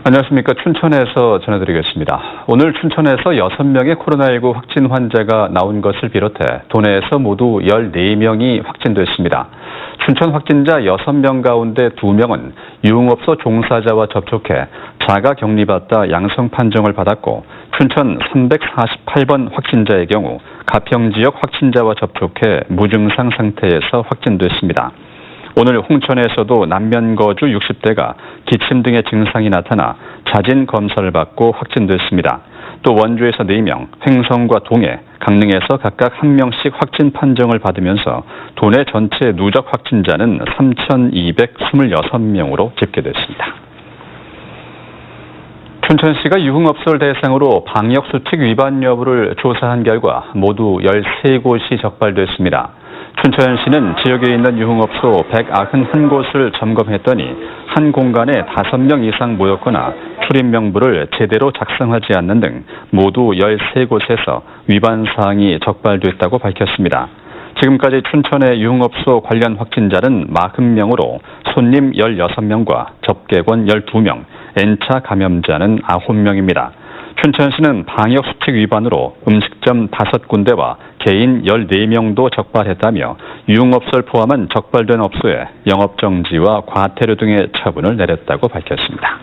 안녕하십니까. 춘천에서 전해드리겠습니다. 오늘 춘천에서 6명의 코로나19 확진 환자가 나온 것을 비롯해 도내에서 모두 14명이 확진됐습니다. 춘천 확진자 6명 가운데 2명은 유흥업소 종사자와 접촉해 자가격리받다 양성 판정을 받았고, 춘천 348번 확진자의 경우 가평지역 확진자와 접촉해 무증상 상태에서 확진됐습니다. 오늘 홍천에서도 남면거주 60대가 기침 등의 증상이 나타나 자진 검사를 받고 확진됐습니다. 또 원주에서 4명, 횡성과 동해, 강릉에서 각각 1명씩 확진 판정을 받으면서 도내 전체 누적 확진자는 3,226명으로 집계됐습니다. 춘천시가 유흥업소를 대상으로 방역수칙 위반 여부를 조사한 결과 모두 13곳이 적발됐습니다. 춘천시는 지역에 있는 유흥업소 191곳을 점검했더니 한 공간에 5명 이상 모였거나 출입 명부를 제대로 작성하지 않는 등 모두 13곳에서 위반 사항이 적발됐다고 밝혔습니다. 지금까지 춘천의 유흥업소 관련 확진자는 40명으로 손님 16명과 접객원 12명, N차 감염자는 9명입니다. 춘천시는 방역수칙 위반으로 음식점 5군데와 개인 14명도 적발했다며 유흥업소를 포함한 적발된 업소에 영업정지와 과태료 등의 처분을 내렸다고 밝혔습니다.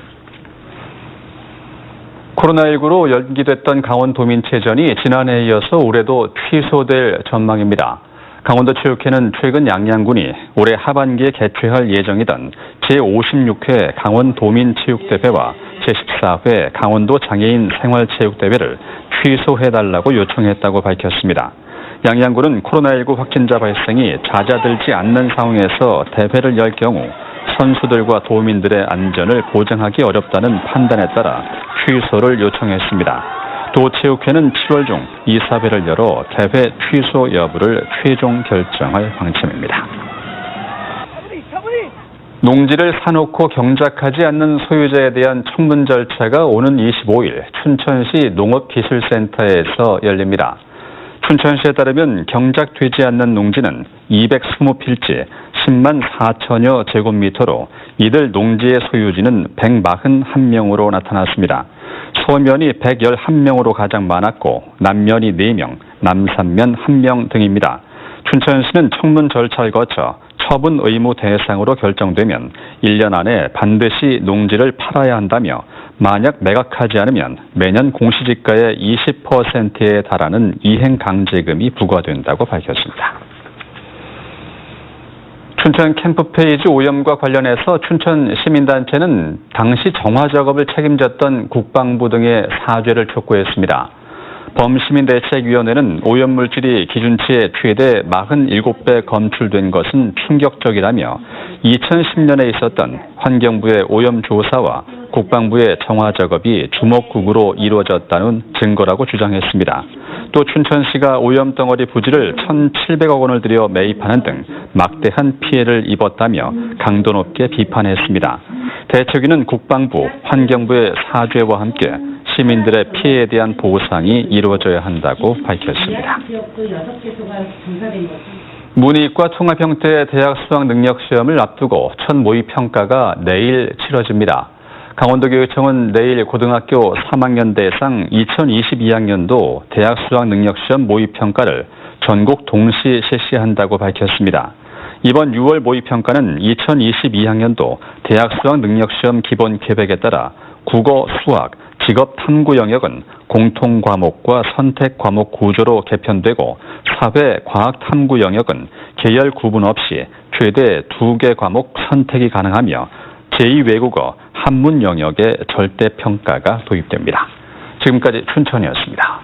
코로나19로 연기됐던 강원도민체전이 지난해에 이어서 올해도 취소될 전망입니다. 강원도체육회는 최근 양양군이 올해 하반기에 개최할 예정이던 제56회 강원도민체육대회와 제14회 강원도 장애인 생활체육대회를 취소해달라고 요청했다고 밝혔습니다. 양양군은 코로나19 확진자 발생이 잦아들지 않는 상황에서 대회를 열 경우 선수들과 도민들의 안전을 보장하기 어렵다는 판단에 따라 취소를 요청했습니다. 도체육회는 7월 중 이사회를 열어 대회 취소 여부를 최종 결정할 방침입니다. 농지를 사놓고 경작하지 않는 소유자에 대한 청문 절차가 오는 25일 춘천시 농업기술센터에서 열립니다. 춘천시에 따르면 경작되지 않는 농지는 220필지 10만 4천여 제곱미터로 이들 농지의 소유지는 141명으로 나타났습니다. 소면이 111명으로 가장 많았고 남면이 4명, 남산면 1명 등입니다. 춘천시는 청문 절차를 거쳐 처분 의무 대상으로 결정되면 1년 안에 반드시 농지를 팔아야 한다며 만약 매각하지 않으면 매년 공시지가의 20%에 달하는 이행강제금이 부과된다고 밝혔습니다. 춘천 캠프페이지 오염과 관련해서 춘천 시민단체는 당시 정화 작업을 책임졌던 국방부 등의 사죄를 촉구했습니다. 범시민대책위원회는 오염물질이 기준치의 최대 47배 검출된 것은 충격적이라며 2010년에 있었던 환경부의 오염조사와 국방부의 정화 작업이 주먹구구로 이루어졌다는 증거라고 주장했습니다. 또 춘천시가 오염덩어리 부지를 1,700억 원을 들여 매입하는 등 막대한 피해를 입었다며 강도 높게 비판했습니다. 대책위는 국방부, 환경부의 사죄와 함께 시민들의 피해에 대한 보상이 이루어져야 한다고 밝혔습니다. 문이과 통합 형태의 대학 수학 능력 시험을 앞두고 첫 모의평가가 내일 치러집니다. 강원도교육청은 내일 고등학교 3학년 대상 2022학년도 대학 수학 능력 시험 모의평가를 전국 동시 실시한다고 밝혔습니다. 이번 6월 모의평가는 2022학년도 대학 수학 능력 시험 기본 계획에 따라 국어, 수학, 직업 탐구 영역은 공통 과목과 선택 과목 구조로 개편되고 사회 과학 탐구 영역은 계열 구분 없이 최대 2개 과목 선택이 가능하며 제2외국어, 한문 영역의 절대 평가가 도입됩니다. 지금까지 춘천이었습니다.